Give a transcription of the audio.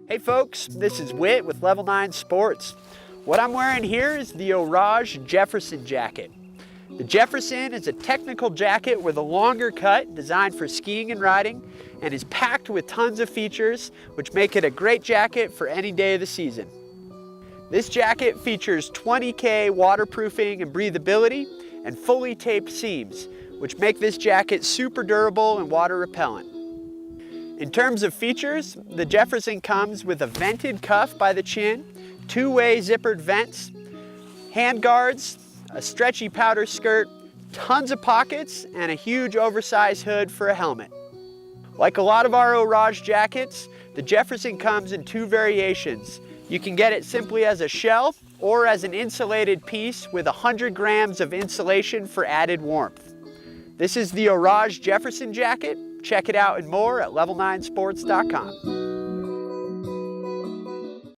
Hey folks, this is Whit with Level 9 Sports. What I'm wearing here is the Orage Jefferson jacket. The Jefferson is a technical jacket with a longer cut designed for skiing and riding and is packed with tons of features which make it a great jacket for any day of the season. This jacket features 20K waterproofing and breathability and fully taped seams, which make this jacket super durable and water repellent. In terms of features, the Jefferson comes with a vented cuff by the chin, two-way zippered vents, hand guards, a stretchy powder skirt, tons of pockets, and a huge oversized hood for a helmet. Like a lot of our Orage jackets, the Jefferson comes in two variations. You can get it simply as a shell or as an insulated piece with 100 grams of insulation for added warmth. This is the Orage Jefferson jacket. Check it out and more at level9sports.com.